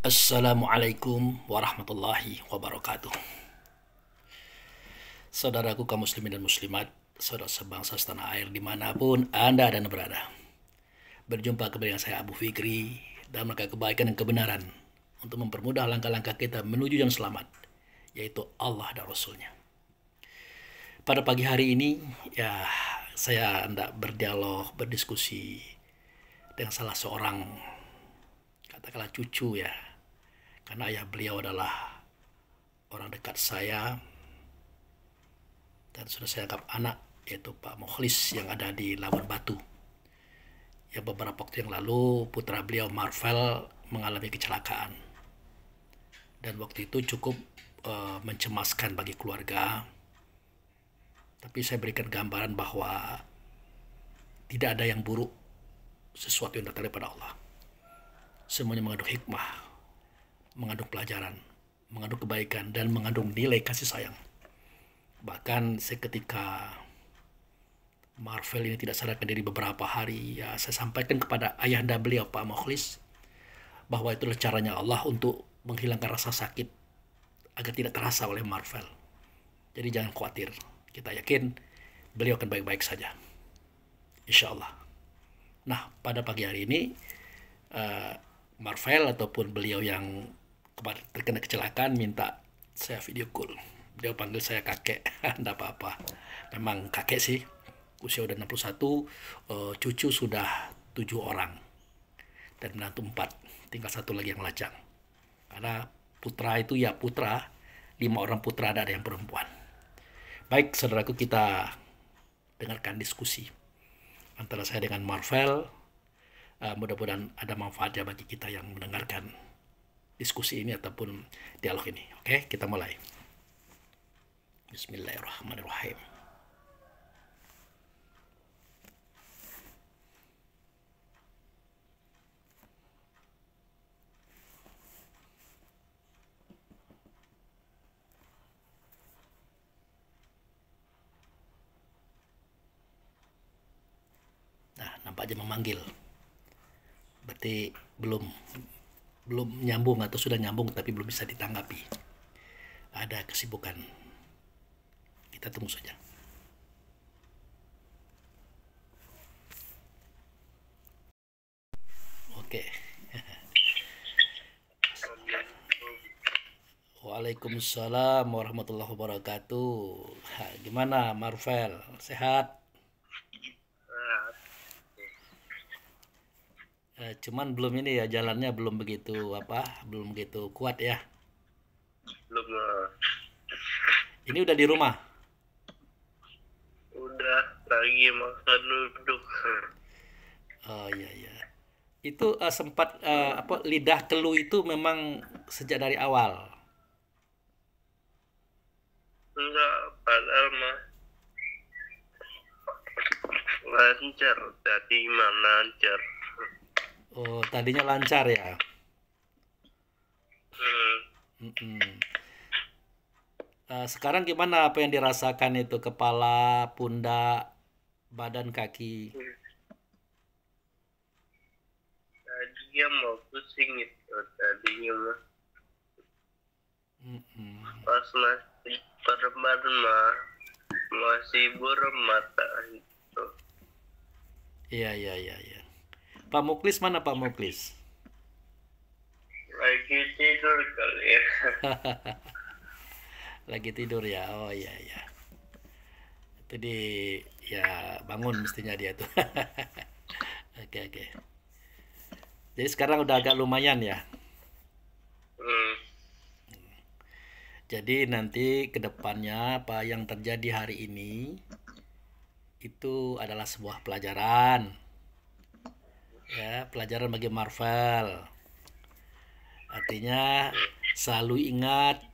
Assalamualaikum warahmatullahi wabarakatuh. Saudaraku kaum muslimin dan muslimat, saudara sebangsa setanah air dimanapun Anda dan berada. Berjumpa kembali dengan saya Abu Fikri dalam rangka kebaikan dan kebenaran untuk mempermudah langkah-langkah kita menuju yang selamat, yaitu Allah dan Rasulnya. Pada pagi hari ini, saya hendak berdialog, berdiskusi dengan salah seorang, katakanlah cucu ya, karena ayah beliau adalah orang dekat saya dan sudah saya anggap anak, yaitu Pak Mukhlis yang ada di Labuan Batu. Yang beberapa waktu yang lalu putra beliau Marvel mengalami kecelakaan dan waktu itu cukup mencemaskan bagi keluarga. Tapi saya berikan gambaran bahwa tidak ada yang buruk, sesuatu yang datang daripada Allah. Semuanya mengandung hikmah, mengandung pelajaran, mengandung kebaikan, dan mengandung nilai kasih sayang. Bahkan seketika Marvel ini tidak sadarkan diri beberapa hari, saya sampaikan kepada ayahanda beliau Pak Mukhlis bahwa itulah caranya Allah untuk menghilangkan rasa sakit agar tidak terasa oleh Marvel. Jadi jangan khawatir, kita yakin beliau akan baik-baik saja, insya Allah. Nah, pada pagi hari ini Marvel ataupun beliau yang terkena kecelakaan minta saya video call. Beliau panggil saya kakek. Tidak apa-apa, memang kakek sih, usia udah 61, cucu sudah 7 orang dan menantu 4, tinggal 1 lagi yang lajang. Karena putra itu ya putra, 5 orang putra, ada yang perempuan. Baik saudaraku, kita dengarkan diskusi antara saya dengan Marvel. Mudah-mudahan ada manfaatnya bagi kita yang mendengarkan diskusi ini ataupun dialog ini. Oke, kita mulai. Bismillahirrahmanirrahim. Nah, nampaknya memanggil. Berarti belum nyambung atau sudah nyambung tapi belum bisa ditanggapi. Ada kesibukan. Kita tunggu saja. Oke. Waalaikumsalam warahmatullahi wabarakatuh. Gimana Marvel? Sehat? Cuman belum ini ya, jalannya belum begitu kuat ya. Belum. Ini udah di rumah? Udah lagi makan duduk. Oh iya. Itu sempat lidah keluh itu memang sejak dari awal. Enggak, padahal mah lancar. Tadi mah lancar. Oh, tadinya lancar ya. Sekarang gimana, apa yang dirasakan itu, kepala, pundak, badan, kaki? Tadinya mau pusing itu tadinya mah. Pas masih perban mah masih buram mata itu. Iya. Pak Muklis mana Pak Muklis? Lagi tidur kali ya. Lagi tidur ya. Oh iya. Jadi ya bangun mestinya dia tuh. Oke. Jadi sekarang udah agak lumayan ya. Jadi nanti kedepannya apa yang terjadi hari ini itu adalah sebuah pelajaran. Ya, pelajaran bagi Marvel. Artinya selalu ingat,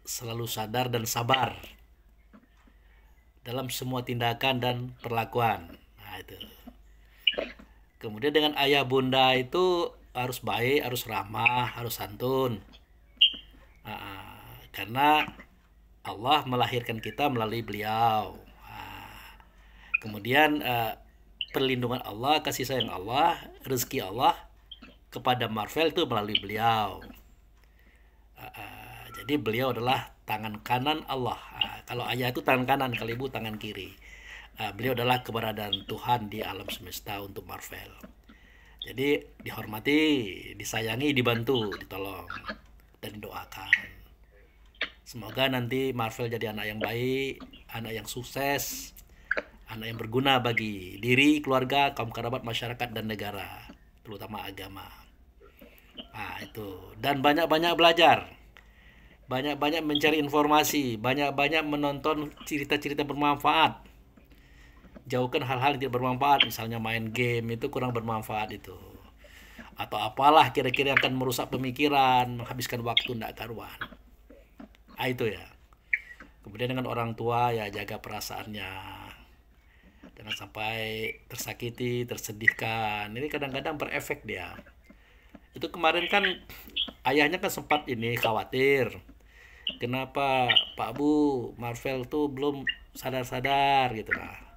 selalu sadar dan sabar dalam semua tindakan dan perlakuan. Nah, itu. Kemudian dengan ayah bunda itu harus baik, harus ramah, harus santun. Karena Allah melahirkan kita melalui beliau. Kemudian perlindungan Allah, kasih sayang Allah, rezeki Allah kepada Marvel itu melalui beliau. Jadi beliau adalah tangan kanan Allah. Kalau ayah itu tangan kanan, kalau ibu tangan kiri. Beliau adalah keberadaan Tuhan di alam semesta untuk Marvel. Jadi dihormati, disayangi, dibantu, ditolong, dan didoakan. Semoga nanti Marvel jadi anak yang baik, anak yang sukses, anak yang berguna bagi diri, keluarga, kaum kerabat, masyarakat, dan negara, terutama agama. Itu. Dan banyak-banyak belajar, banyak-banyak mencari informasi, banyak-banyak menonton cerita-cerita bermanfaat. Jauhkan hal-hal yang tidak bermanfaat, misalnya main game itu kurang bermanfaat itu. Atau apalah kira-kira yang akan merusak pemikiran, menghabiskan waktu tidak karuan. Itu ya. Kemudian dengan orang tua ya jaga perasaannya. Jangan sampai tersakiti, tersedihkan. Ini kadang-kadang berefek dia. Itu kemarin kan ayahnya kan sempat ini khawatir. Kenapa Pak Bu Marvel tuh belum sadar-sadar gitu lah.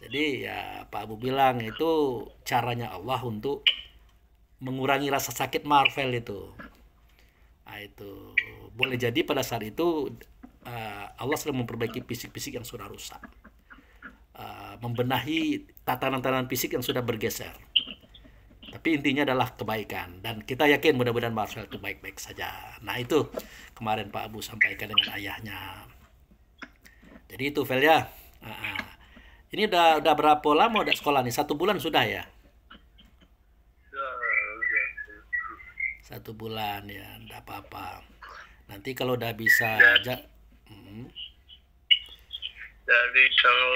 Jadi ya Pak Abu bilang itu caranya Allah untuk mengurangi rasa sakit Marvel itu. Itu boleh jadi pada saat itu Allah sedang memperbaiki fisik-fisik yang sudah rusak, membenahi tatanan-tatanan fisik yang sudah bergeser. Tapi intinya adalah kebaikan dan kita yakin mudah-mudahan Marvel itu baik-baik saja. Nah itu kemarin Pak Abu sampaikan dengan ayahnya. Jadi itu Vel ya. Ini udah berapa lama udah sekolah nih? 1 bulan sudah ya? 1 bulan ya, enggak apa-apa. Nanti kalau udah bisa aja. Dari tanggal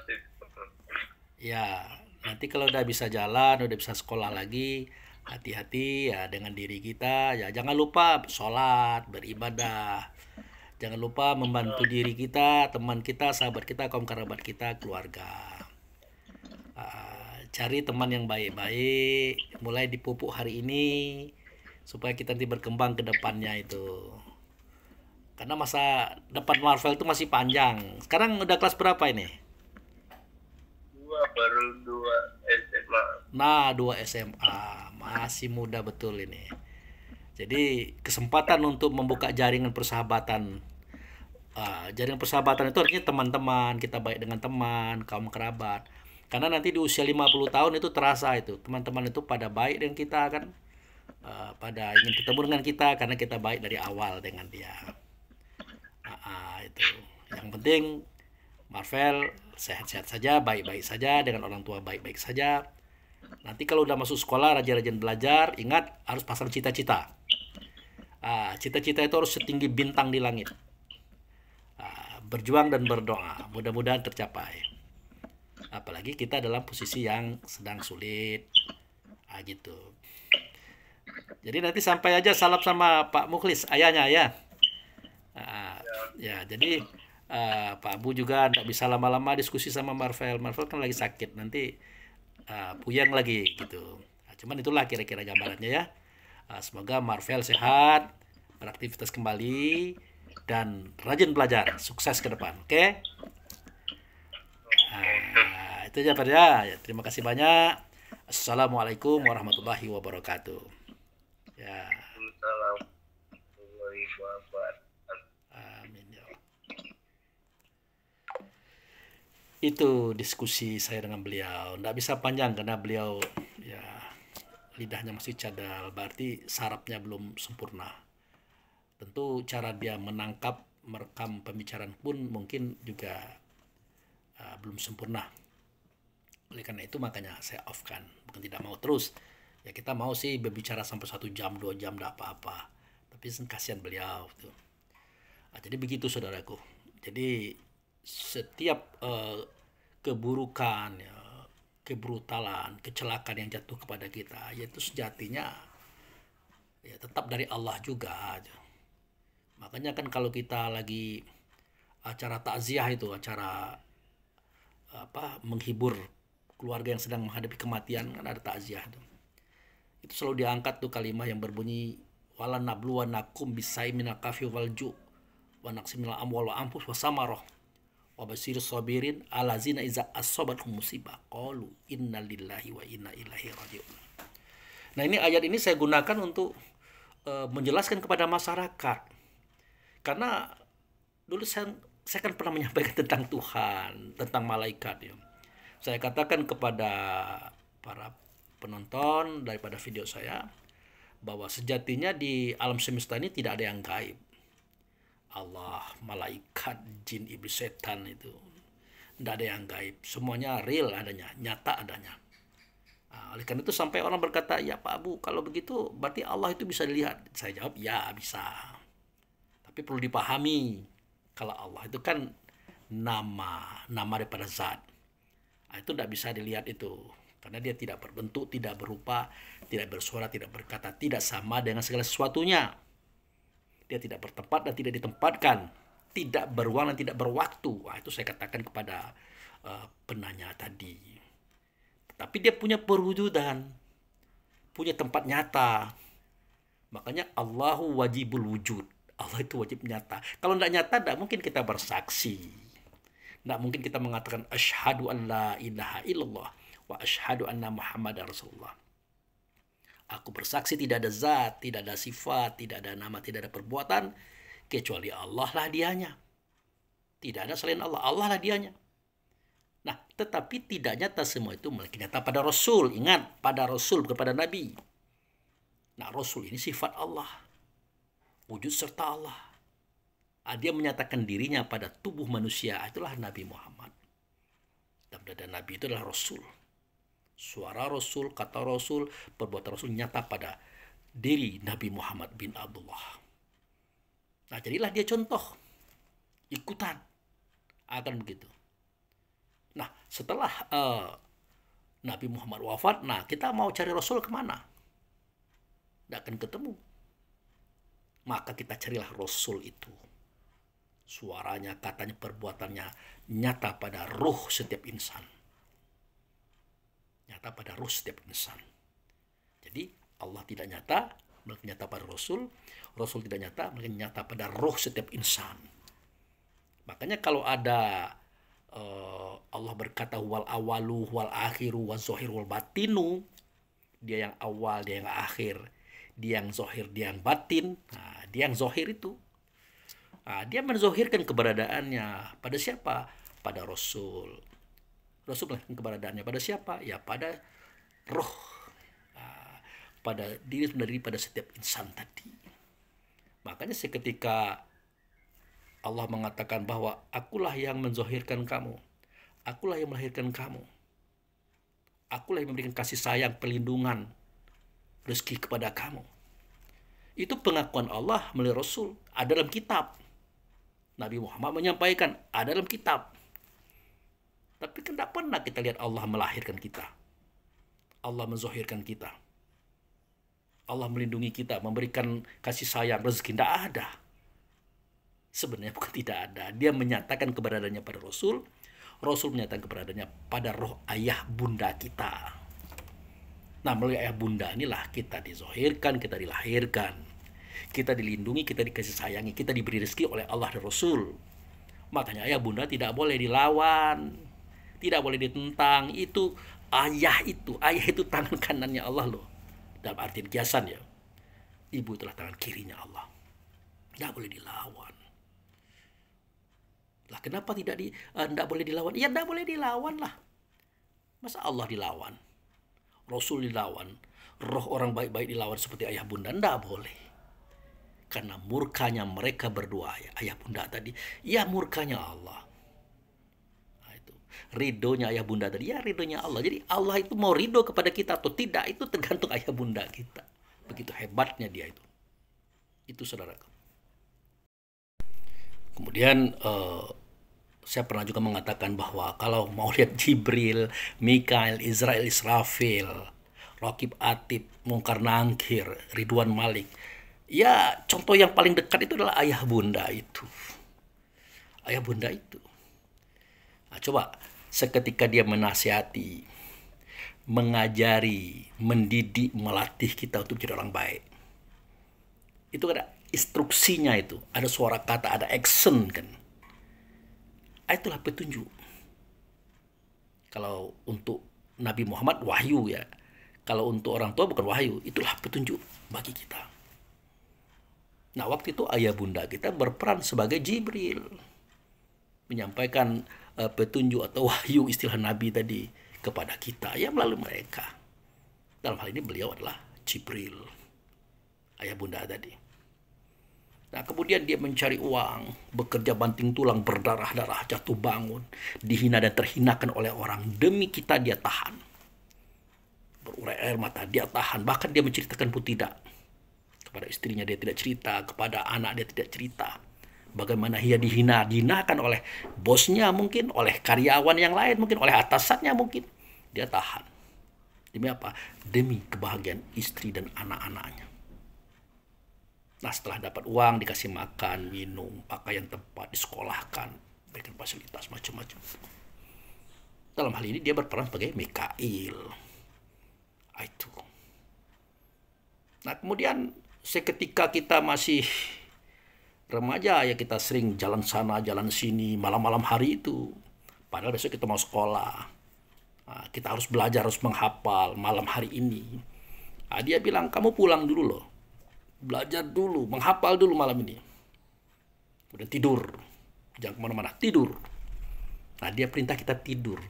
14 itu. Ya, nanti kalau udah bisa jalan, udah bisa sekolah lagi, hati-hati ya dengan diri kita. Ya jangan lupa sholat, beribadah. Jangan lupa membantu diri kita, teman kita, sahabat kita, kaum kerabat kita, keluarga. Cari teman yang baik-baik, mulai dipupuk hari ini supaya kita nanti berkembang ke depannya itu. Karena masa depan Marvel itu masih panjang. Sekarang udah kelas berapa ini? Baru 2 SMA. Nah, 2 SMA. Masih muda betul ini. Jadi kesempatan untuk membuka jaringan persahabatan. Jaringan persahabatan itu artinya teman-teman, kita baik dengan teman, kaum kerabat. Karena nanti di usia 50 tahun itu terasa itu. Teman-teman itu pada baik dengan kita kan. Pada ingin ketemu dengan kita karena kita baik dari awal dengan dia. Itu. Yang penting Marvel sehat-sehat saja, baik-baik saja, dengan orang tua baik-baik saja. Nanti kalau udah masuk sekolah, rajin-rajin belajar, ingat harus pasang cita-cita. Cita-cita itu harus setinggi bintang di langit. Berjuang dan berdoa, mudah-mudahan tercapai. Apalagi kita dalam posisi yang sedang sulit. Gitu. Jadi nanti sampai aja salam sama Pak Mukhlis, ayahnya ya. Ya, jadi Pak Abu juga tidak bisa lama-lama diskusi sama Marvel. Marvel kan lagi sakit, nanti puyeng lagi gitu. Cuman itulah kira-kira gambarannya ya. Semoga Marvel sehat, beraktivitas kembali, dan rajin belajar, sukses ke depan. Oke? Itu aja Pak ya. Terima kasih banyak. Assalamualaikum warahmatullahi wabarakatuh. Ya. Assalamualaikum warahmatullahi wabarakatuh. Amin ya Allah. Itu diskusi saya dengan beliau. Nggak bisa panjang karena beliau ya lidahnya masih cadal, berarti sarafnya belum sempurna. Tentu cara dia menangkap, merekam pembicaraan pun mungkin juga belum sempurna. Oleh karena itu makanya saya off kan, bukan tidak mau terus. Ya kita mau sih berbicara sampai 1 jam, 2 jam, tidak apa-apa. Tapi kasihan beliau tuh. Jadi begitu saudaraku. Jadi setiap keburukan, ya, kebrutalan, kecelakaan yang jatuh kepada kita, yaitu sejatinya ya tetap dari Allah juga. Makanya kan kalau kita lagi acara takziah itu, acara menghibur keluarga yang sedang menghadapi kematian, kan ada takziah itu. Itu selalu diangkat tuh kalimat yang berbunyi wala nabluwanakum bisai minal kafi wal ju' wa naqsim minal amwal wa anfus wa samarah wa basir sabirin alazina iza asobathum musibah qalu inna lillahi wa inna ilaihi raji'un. Nah ini ayat ini saya gunakan untuk menjelaskan kepada masyarakat. Karena dulu saya kan pernah menyampaikan tentang Tuhan, tentang malaikat ya. Saya katakan kepada para penonton daripada video saya bahwa sejatinya di alam semesta ini tidak ada yang gaib. Allah, malaikat, jin, iblis, setan itu tidak ada yang gaib. Semuanya real adanya, nyata adanya. Nah, oleh karena itu sampai orang berkata, ya Pak Abu, kalau begitu berarti Allah itu bisa dilihat. Saya jawab, ya bisa. Tapi perlu dipahami, kalau Allah itu kan nama daripada zat. Nah, itu tidak bisa dilihat itu. Karena dia tidak berbentuk, tidak berupa, tidak bersuara, tidak berkata, tidak sama dengan segala sesuatunya. Dia tidak bertempat dan tidak ditempatkan, tidak beruang dan tidak berwaktu. Nah, itu saya katakan kepada penanya tadi. Tapi dia punya perwujudan, punya tempat nyata. Makanya Allahu wajibul wujud. Allah itu wajib nyata. Kalau tidak nyata, tidak mungkin kita bersaksi. Tidak mungkin kita mengatakan asyhadu an la ilaha illallah wa asyhadu anna Muhammadar Rasulullah. Aku bersaksi tidak ada zat, tidak ada sifat, tidak ada nama, tidak ada perbuatan kecuali Allah lah dianya. Tidak ada selain Allah, Allah lah dianya. Nah, tetapi tidak nyata semua itu, melainkan nyata pada Rasul. Ingat, pada Rasul, bukan pada Nabi. Nah, Rasul ini sifat Allah, wujud serta Allah. Dia menyatakan dirinya pada tubuh manusia, itulah Nabi Muhammad. Dan Nabi itu adalah Rasul. Suara Rasul, kata Rasul, perbuatan Rasul nyata pada diri Nabi Muhammad bin Abdullah. Nah, jadilah dia contoh, ikutan, akan begitu. Nah, setelah Nabi Muhammad wafat, nah kita mau cari Rasul kemana? Tidak akan ketemu. Maka kita carilah Rasul itu. Suaranya, katanya, perbuatannya nyata pada ruh setiap insan. Nyata pada ruh setiap insan. Jadi Allah tidak nyata, melainkan nyata pada Rasul. Rasul tidak nyata, melainkan nyata pada ruh setiap insan. Makanya kalau ada Allah berkata wal awalu wal akhiru wal zohir wal batinu, dia yang awal, dia yang akhir, dia yang zohir, dia yang batin. Nah, dia yang zohir itu, dia menzohirkan keberadaannya pada siapa? Pada Rasul. Rasul melakukan keberadaannya pada siapa? Ya pada roh, pada diri sendiri, pada setiap insan tadi. Makanya seketika Allah mengatakan bahwa akulah yang menzohirkan kamu, akulah yang melahirkan kamu, akulah yang memberikan kasih sayang, perlindungan, rezeki kepada kamu. Itu pengakuan Allah melalui Rasul, ada dalam kitab. Nabi Muhammad menyampaikan, ada dalam kitab. Tapi kan tidak pernah kita lihat Allah melahirkan kita, Allah menzohirkan kita, Allah melindungi kita, memberikan kasih sayang, rezeki, tidak ada. Sebenarnya bukan tidak ada. Dia menyatakan keberadaannya pada Rasul. Rasul menyatakan keberadaannya pada roh ayah bunda kita. Nah, melalui ayah bunda inilah kita dizohirkan, kita dilahirkan, kita dilindungi, kita dikasih sayangi, kita diberi rezeki oleh Allah dan Rasul. Makanya ayah bunda tidak boleh dilawan, tidak boleh ditentang. Itu ayah itu tangan kanannya Allah loh. Dalam arti kiasan ya. Ibu itulah tangan kirinya Allah. Tidak boleh dilawan. Lah kenapa tidak boleh dilawan? Ya tidak boleh dilawan lah. Masa Allah dilawan? Rasul dilawan? Roh orang baik-baik dilawan seperti ayah bunda? Tidak boleh. Karena murkanya mereka berdua, ya, ayah bunda tadi, ya murkanya Allah. Nah, itu ridhonya ayah bunda tadi, ya ridhonya Allah. Jadi Allah itu mau ridho kepada kita atau tidak, itu tergantung ayah bunda kita. Begitu hebatnya dia itu. Itu saudaraku. Kemudian saya pernah juga mengatakan bahwa kalau mau lihat Jibril, Mikail, Israel, Israfil, Raqib Atid, Munkar Nangkir, Ridwan Malik, ya contoh yang paling dekat itu adalah ayah bunda itu. Ayah bunda itu. Nah, coba seketika dia menasihati, mengajari, mendidik, melatih kita untuk jadi orang baik. Itu ada instruksinya itu, ada suara kata, ada action kan. Itulah petunjuk. Kalau untuk Nabi Muhammad wahyu ya. Kalau untuk orang tua bukan wahyu, itulah petunjuk bagi kita. Nah, waktu itu ayah bunda kita berperan sebagai Jibril, menyampaikan petunjuk atau wahyu istilah Nabi tadi kepada kita ya melalui mereka. Dalam hal ini beliau adalah Jibril, ayah bunda tadi. Nah, kemudian dia mencari uang, bekerja banting tulang, berdarah-darah, jatuh bangun, dihina dan terhinakan oleh orang. Demi kita dia tahan. Berurai air mata, dia tahan. Bahkan dia menceritakan pun tidak. Kepada istrinya dia tidak cerita, kepada anak dia tidak cerita. Bagaimana ia dihinakan oleh bosnya mungkin, oleh karyawan yang lain mungkin, oleh atasannya mungkin. Dia tahan. Demi apa? Demi kebahagiaan istri dan anak-anaknya. Nah, setelah dapat uang, dikasih makan, minum, pakaian tempat, disekolahkan, berikan fasilitas macam-macam. Dalam hal ini dia berperan sebagai Mikail. Itu. Nah, kemudian seketika kita masih remaja, ya kita sering jalan sana, jalan sini, malam-malam hari itu. Padahal besok kita mau sekolah. Nah, kita harus belajar, harus menghafal malam hari ini. Nah, dia bilang, kamu pulang dulu loh. Belajar dulu, menghafal dulu malam ini. Kemudian tidur. Jangan kemana-mana, tidur. Nah, dia perintah kita tidur.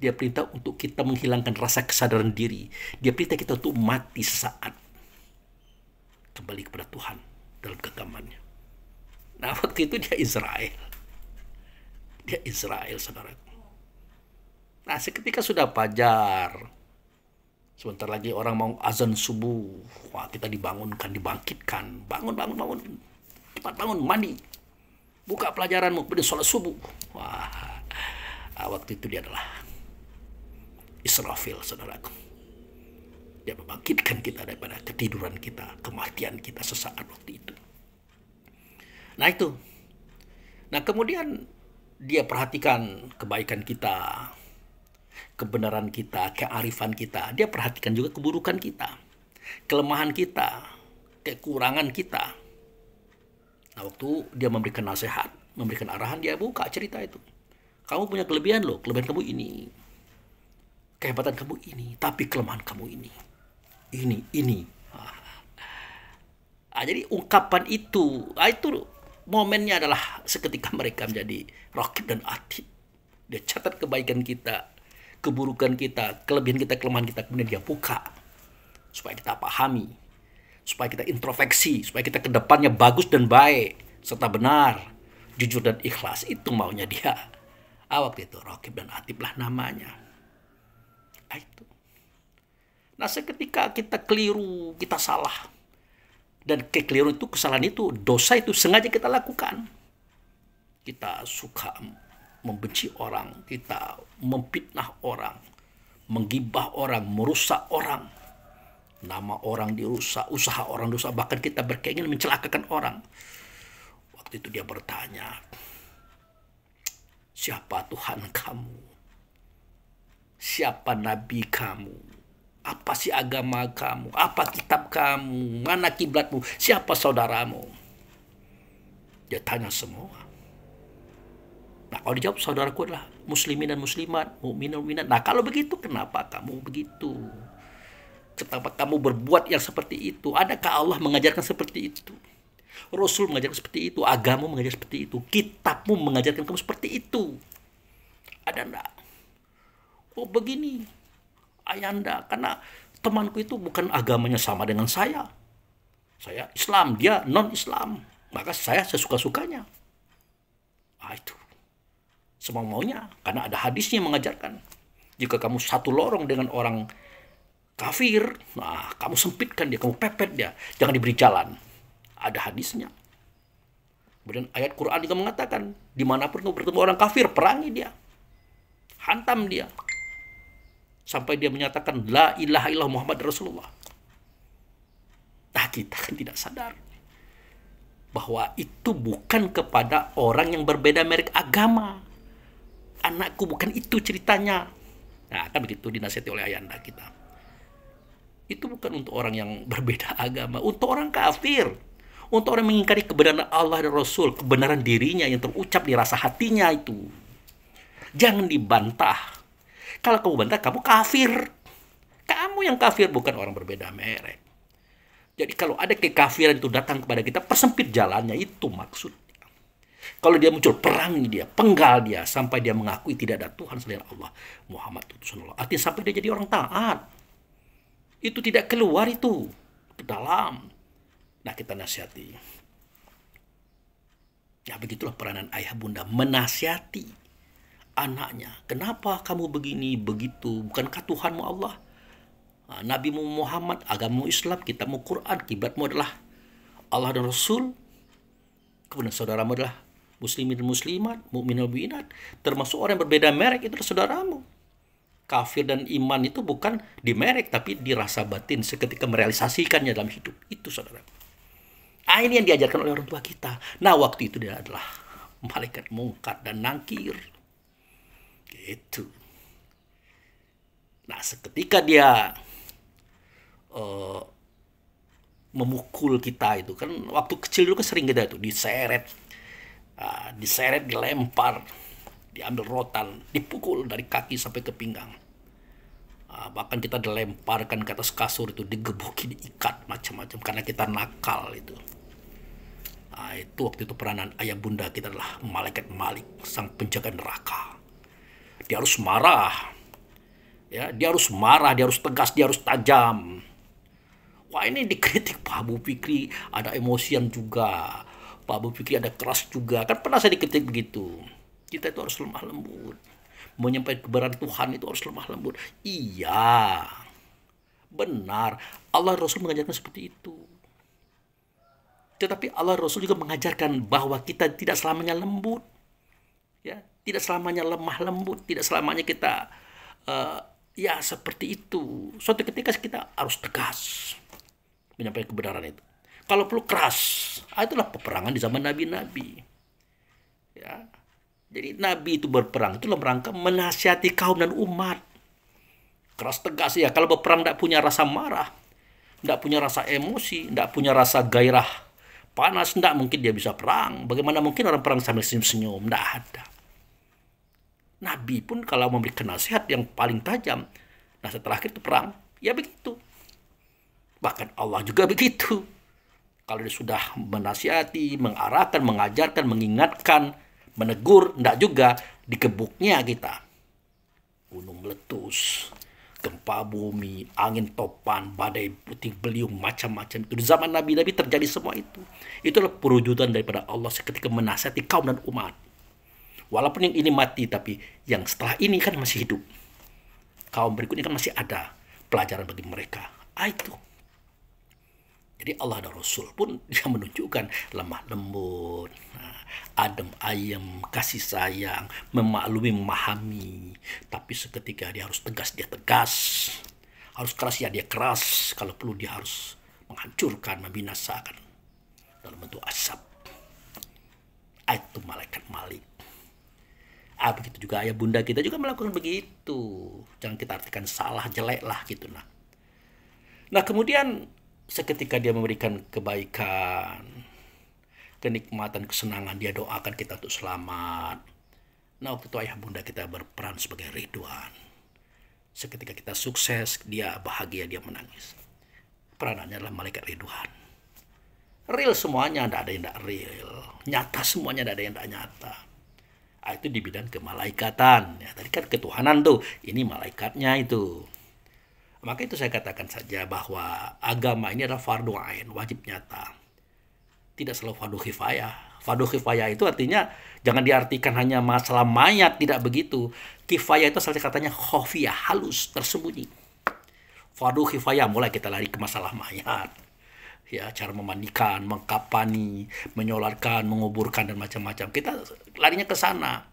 Dia perintah untuk kita menghilangkan rasa kesadaran diri. Dia perintah kita untuk mati sesaat. Kembali kepada Tuhan dalam genggamannya. Nah, waktu itu dia Israel. Dia Israel, saudara. Nah, seketika sudah fajar. Sebentar lagi orang mau azan subuh. Wah, kita dibangunkan, dibangkitkan. Bangun. Cepat bangun, mandi. Buka pelajaranmu, kemudian sholat subuh. Wah, waktu itu dia adalah Israfil, saudaraku. Dia membangkitkan kita daripada ketiduran kita, kematian kita sesaat waktu itu. Nah, itu. Nah, kemudian dia perhatikan kebaikan kita, kebenaran kita, kearifan kita. Dia perhatikan juga keburukan kita, kelemahan kita, kekurangan kita. Nah, waktu dia memberikan nasihat, memberikan arahan, dia buka cerita itu. Kamu punya kelebihan loh, kelebihan kamu ini. Kehebatan kamu ini, tapi kelemahan kamu ini. Ini. Jadi ungkapan itu momennya adalah seketika mereka menjadi Raqib dan Atid. Dia catat kebaikan kita, keburukan kita, kelebihan kita, kelemahan kita, kemudian dia buka supaya kita pahami, supaya kita introspeksi, supaya kita ke depannya bagus dan baik serta benar, jujur dan ikhlas. Itu maunya dia. Waktu itu Raqib dan Atid lah namanya. Itu. Nah, seketika kita keliru, kita salah, dan kekeliruan itu, kesalahan itu, dosa itu sengaja kita lakukan. Kita suka membenci orang, kita memfitnah orang, menggibah orang, merusak orang, nama orang dirusak, usaha orang dirusak, bahkan kita berkeinginan mencelakakan orang. Waktu itu dia bertanya, siapa Tuhan kamu? Siapa Nabi kamu? Apa sih agama kamu? Apa kitab kamu? Mana kiblatmu? Siapa saudaramu? Dia tanya semua. Nah, kalau dijawab saudaraku adalah muslimin dan muslimat, mukmin dan mukminat. Nah, kalau begitu kenapa kamu begitu? Kenapa kamu berbuat yang seperti itu? Adakah Allah mengajarkan seperti itu? Rasul mengajarkan seperti itu, agama mengajarkan seperti itu, kitabmu mengajarkan kamu seperti itu. Ada enggak? Oh, begini, ayanda, karena temanku itu bukan agamanya sama dengan saya. Saya Islam, dia non-Islam. Maka saya sesuka-sukanya. Itu. Semau maunya, karena ada hadisnya yang mengajarkan. Jika kamu satu lorong dengan orang kafir, nah, kamu sempitkan dia, kamu pepet dia, jangan diberi jalan. Ada hadisnya. Kemudian ayat Quran juga mengatakan, dimanapun kamu bertemu orang kafir, perangi dia. Hantam dia. Sampai dia menyatakan, la ilaha illallah Muhammad Rasulullah. Nah, kita kan tidak sadar bahwa itu bukan kepada orang yang berbeda merek agama. Anakku, bukan itu ceritanya. Nah, kan begitu dinasihati oleh ayanda kita. Itu bukan untuk orang yang berbeda agama, untuk orang kafir, untuk orang yang mengingkari kebenaran Allah dan Rasul, kebenaran dirinya yang terucap di rasa hatinya itu. Jangan dibantah. Kalau kamu bantah, kamu kafir. Kamu yang kafir, bukan orang berbeda merek. Jadi kalau ada kekafiran itu datang kepada kita, persempit jalannya, itu maksud. Kalau dia muncul, perangi dia, penggal dia, sampai dia mengakui tidak ada Tuhan selain Allah, Muhammad utusan Allah. Artinya sampai dia jadi orang taat. Itu tidak keluar itu ke dalam. Nah, kita nasihati. Ya, begitulah peranan ayah bunda menasihati anaknya. Kenapa kamu begini, begitu? Bukankah Tuhanmu Allah? Nabi Muhammad, agamamu Islam, kitabmu Quran, kiblatmu adalah Allah dan Rasul. Kemudian saudaramu adalah muslimin dan muslimat, mukmin dan mukminat, termasuk orang yang berbeda merek, itu adalah saudaramu. Kafir dan iman itu bukan di merek, tapi di rasa batin seketika merealisasikannya dalam hidup. Itu saudara. Ini yang diajarkan oleh orang tua kita. Nah, waktu itu dia adalah malaikat mungkar dan nangkir. Gitu. Nah, seketika dia memukul kita itu kan, waktu kecil dulu kan sering kita itu diseret, dilempar, diambil rotan, dipukul dari kaki sampai ke pinggang. Bahkan kita dilemparkan ke atas kasur itu, digebuki, diikat macam-macam karena kita nakal itu. Itu waktu itu peranan ayah bunda kita adalah malaikat Malik, sang penjaga neraka. Dia harus marah, ya, dia harus marah, dia harus tegas, dia harus tajam. Wah, ini dikritik Pak Abu Fikri, ada emosian juga. Pak Abu Fikri ada keras juga. Kan pernah saya dikritik begitu. Kita itu harus lemah lembut. Menyampaikan kebenaran Tuhan itu harus lemah lembut. Iya, benar. Allah Rasul mengajarkan seperti itu. Tetapi Allah Rasul juga mengajarkan bahwa kita tidak selamanya lembut. Ya, tidak selamanya lemah lembut. Tidak selamanya kita ya seperti itu. Suatu ketika kita harus tegas menyampaikan kebenaran itu. Kalau perlu keras. Itulah peperangan di zaman nabi-nabi. Ya. Jadi nabi itu berperang itu dalam rangka menasihati kaum dan umat. Keras tegas ya. Kalau berperang tidak punya rasa marah, tidak punya rasa emosi, tidak punya rasa gairah panas, tidak mungkin dia bisa perang. Bagaimana mungkin orang perang sambil senyum-senyum? Tidak ada. Nabi pun kalau memberikan nasihat yang paling tajam, nasihat terakhir itu perang, ya begitu. Bahkan Allah juga begitu. Kalau dia sudah menasihati, mengarahkan, mengajarkan, mengingatkan, menegur, tidak juga dikebuknya kita. Gunung meletus, gempa bumi, angin topan, badai puting beliung, macam-macam itu. Di zaman Nabi-Nabi terjadi semua itu. Itulah perwujudan daripada Allah seketika menasihati kaum dan umat. Walaupun yang ini mati, tapi yang setelah ini kan masih hidup. Kaum berikutnya kan masih ada pelajaran bagi mereka. Itu. Jadi Allah dan Rasul pun dia menunjukkan lemah lembut, adem ayem, kasih sayang, memaklumi, memahami. Tapi seketika dia harus tegas, dia tegas. Harus keras, ya dia keras. Kalau perlu dia harus menghancurkan, membinasakan dalam bentuk asap. Itu malaikat Malik. Begitu juga ayah bunda kita juga melakukan begitu. Jangan kita artikan salah, jelek lah gitu. Nah kemudian seketika dia memberikan kebaikan, kenikmatan, kesenangan, dia doakan kita untuk selamat. Nah waktu itu ayah bunda kita berperan sebagai Ridwan. Seketika kita sukses, dia bahagia, dia menangis. Peranannya adalah malaikat Ridwan. Real semuanya, tidak ada yang tidak real. Nyata semuanya, tidak ada yang tidak nyata. Itu di bidang kemalaikatan. Ya, tadi kan ketuhanan tuh, ini malaikatnya itu. Maka itu saya katakan saja bahwa agama ini adalah fardu ain, wajib nyata. Tidak selalu fardu kifayah. Fardu kifayah itu artinya jangan diartikan hanya masalah mayat, tidak begitu. Kifayah itu salah katanya khofiyah, halus, tersembunyi. Fardu kifayah mulai kita lari ke masalah mayat. Ya, cara memandikan, mengkapani, menyolatkan, menguburkan dan macam-macam. Kita larinya ke sana.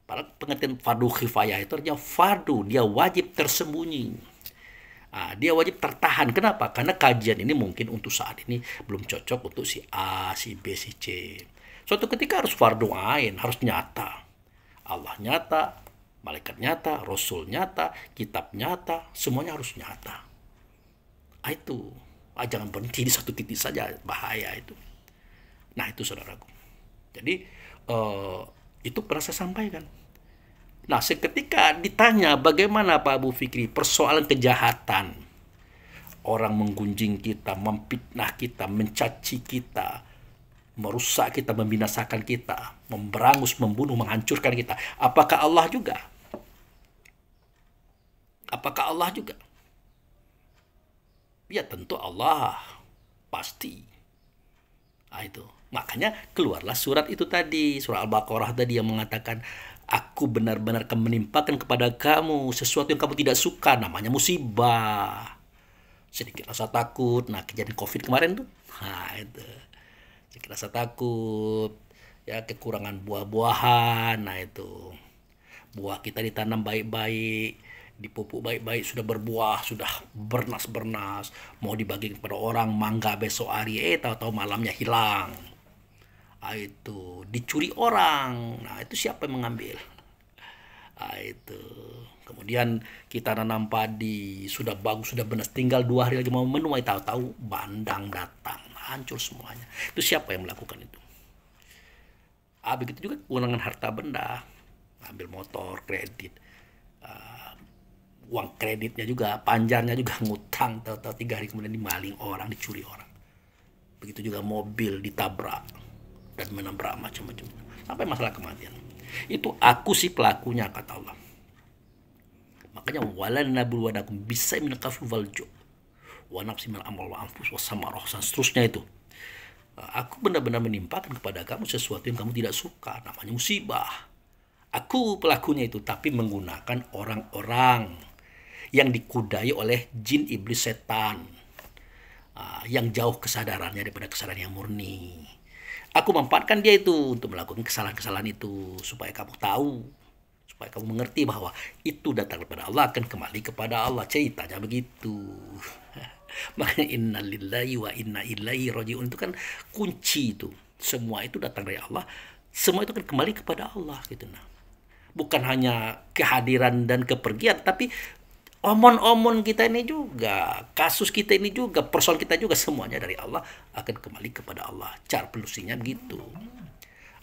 Padahal pengertian fardu kifayah itu artinya fardu, dia wajib tersembunyi. Dia wajib tertahan. Kenapa? Karena kajian ini mungkin untuk saat ini belum cocok untuk si A, si B, si C. Suatu ketika harus fardu ain, harus nyata. Allah nyata, malaikat nyata, Rasul nyata, kitab nyata, semuanya harus nyata. Itu. Jangan berhenti di satu titik saja, bahaya itu. Nah itu saudaraku. Jadi itu pernah saya sampaikan. Nah seketika ditanya bagaimana Pak Abu Fikri persoalan kejahatan, orang menggunjing kita, memfitnah kita, mencaci kita, merusak kita, membinasakan kita, memberangus, membunuh, menghancurkan kita. Apakah Allah juga? Apakah Allah juga? Ya tentu Allah, pasti. Nah, itu. Makanya keluarlah surat itu tadi, surah Al-Baqarah tadi yang mengatakan, aku benar-benar akan menimpakan kepada kamu sesuatu yang kamu tidak suka, namanya musibah. Sedikit rasa takut. Nah, kejadian COVID kemarin tuh. Nah, itu. Sedikit rasa takut. Ya, kekurangan buah-buahan. Nah, itu. Buah kita ditanam baik-baik, dipupuk baik-baik, sudah berbuah, sudah bernas-bernas, mau dibagi kepada orang, mangga besok hari, tahu-tahu malamnya hilang. Nah, itu dicuri orang. Nah, itu siapa yang mengambil? Nah, itu. Kemudian kita nanam padi, sudah bagus, sudah benar, tinggal 2 hari lagi mau menuai, tahu-tahu bandang datang, hancur semuanya. Itu siapa yang melakukan itu? Begitu juga kekurangan harta benda, ambil motor, kredit, uang kreditnya juga, panjarnya juga ngutang, tahu-tahu 3 hari kemudian dimaling orang, dicuri orang. Begitu juga mobil ditabrak dan menabrak macam-macam, sampai masalah kematian. Itu aku sih pelakunya, kata Allah. Makanya walan nabluwanakum bisa min al-khawfi wal ju' wa nafsin min al-amwali wa anfus wa samarah, dan seterusnya itu. Aku benar-benar menimpakan kepada kamu sesuatu yang kamu tidak suka, namanya musibah. Aku pelakunya itu, tapi menggunakan orang-orang yang dikudai oleh jin, iblis, setan, yang jauh kesadarannya daripada kesadaran yang murni. Aku memanfaatkan dia itu untuk melakukan kesalahan-kesalahan itu, supaya kamu tahu, supaya kamu mengerti bahwa itu datang kepada Allah, akan kembali kepada Allah. Ceritanya begitu. Makanya innalillahi wa inna ilaihi raji'un itu kan kunci itu. Semua itu datang dari Allah, semua itu akan kembali kepada Allah gitu. Nah, bukan hanya kehadiran dan kepergian, tapi omon-omon kita ini juga, kasus kita ini juga, persoalan kita juga, semuanya dari Allah akan kembali kepada Allah. Cara pelusinya gitu.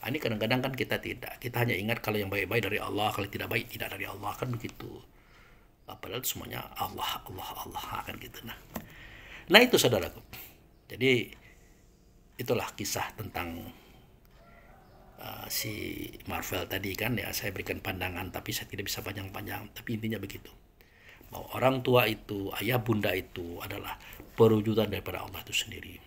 Ini kadang-kadang kan kita tidak. Kita hanya ingat kalau yang baik-baik dari Allah, kalau tidak baik tidak dari Allah, kan begitu. Padahal semuanya Allah, Allah, Allah, kan gitu. Nah itu saudaraku. Jadi itulah kisah tentang si Marvel tadi kan ya. Saya berikan pandangan, tapi saya tidak bisa panjang-panjang. Tapi intinya begitu. Bahwa orang tua itu, ayah bunda itu adalah perwujudan daripada Allah itu sendiri.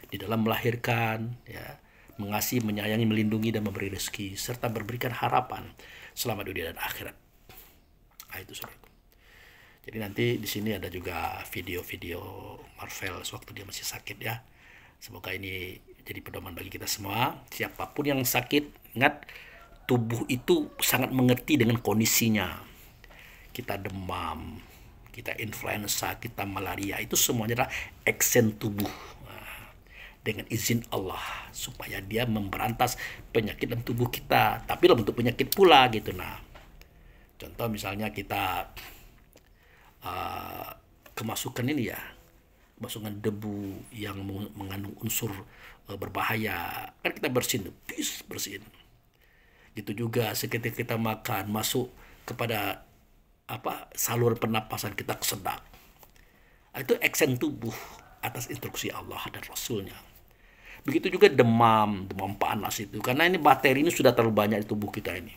Di dalam melahirkan, ya, mengasihi, menyayangi, melindungi, dan memberi rezeki, serta memberikan harapan selama dunia dan akhirat. Nah itu saudaraku. Jadi nanti di sini ada juga video-video Marvel sewaktu dia masih sakit ya. Semoga ini jadi pedoman bagi kita semua. Siapapun yang sakit, ingat tubuh itu sangat mengerti dengan kondisinya. Kita demam, kita influenza, kita malaria, itu semuanya adalah aksen tubuh. Dengan izin Allah, supaya dia memberantas penyakit dalam tubuh kita. Tapi dalam bentuk penyakit pula gitu. Nah, contoh misalnya kita kemasukan ini ya, kemasukan debu yang mengandung unsur berbahaya, kan kita bersihin, bersihin. Gitu juga seketika kita makan, masuk kepada saluran pernapasan kita kesedak. Itu aksen tubuh atas instruksi Allah dan Rasulnya. Begitu juga demam panas itu, karena ini bakteri ini sudah terlalu banyak di tubuh kita ini.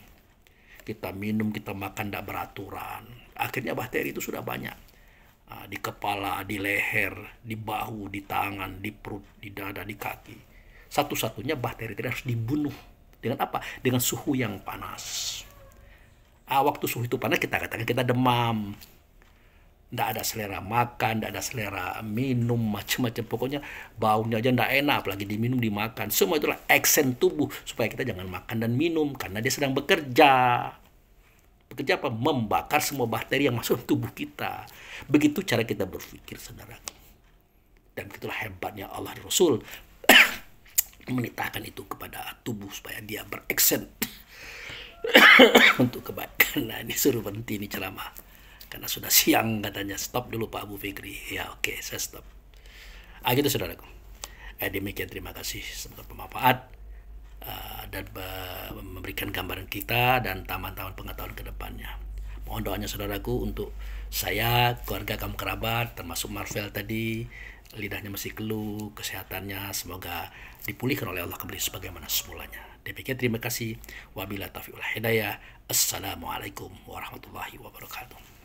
Kita minum, kita makan tidak beraturan, akhirnya bakteri itu sudah banyak. Di kepala, di leher, di bahu, di tangan, di perut, di dada, di kaki. Satu-satunya bakteri itu harus dibunuh. Dengan apa? Dengan suhu yang panas. Waktu suhu itu panas, kita katakan kita demam. Tidak ada selera makan, tidak ada selera minum, macam-macam. Pokoknya baunya aja tidak enak, apalagi diminum, dimakan. Semua itulah aksen tubuh supaya kita jangan makan dan minum, karena dia sedang bekerja. Bekerja apa? Membakar semua bakteri yang masuk ke tubuh kita. Begitu cara kita berpikir, saudara. Dan begitulah hebatnya Allah dan Rasul menitahkan itu kepada tubuh supaya dia beraksen untuk kebaikan. Nah, ini suruh berhenti ini ceramah, karena sudah siang katanya. Stop dulu Pak Abu Fikri. Ya oke, saya stop. Gitu saudaraku. Demikian, terima kasih. Semoga bermanfaat dan memberikan gambaran kita dan taman-taman pengetahuan ke depannya. Mohon doanya saudaraku untuk saya, keluarga, kamu kerabat, termasuk Marvel tadi, lidahnya masih keluh, kesehatannya semoga dipulihkan oleh Allah kembali sebagaimana semulanya. Demikian, terima kasih. Wabillahi taufiq wal hidayah. Assalamualaikum warahmatullahi wabarakatuh.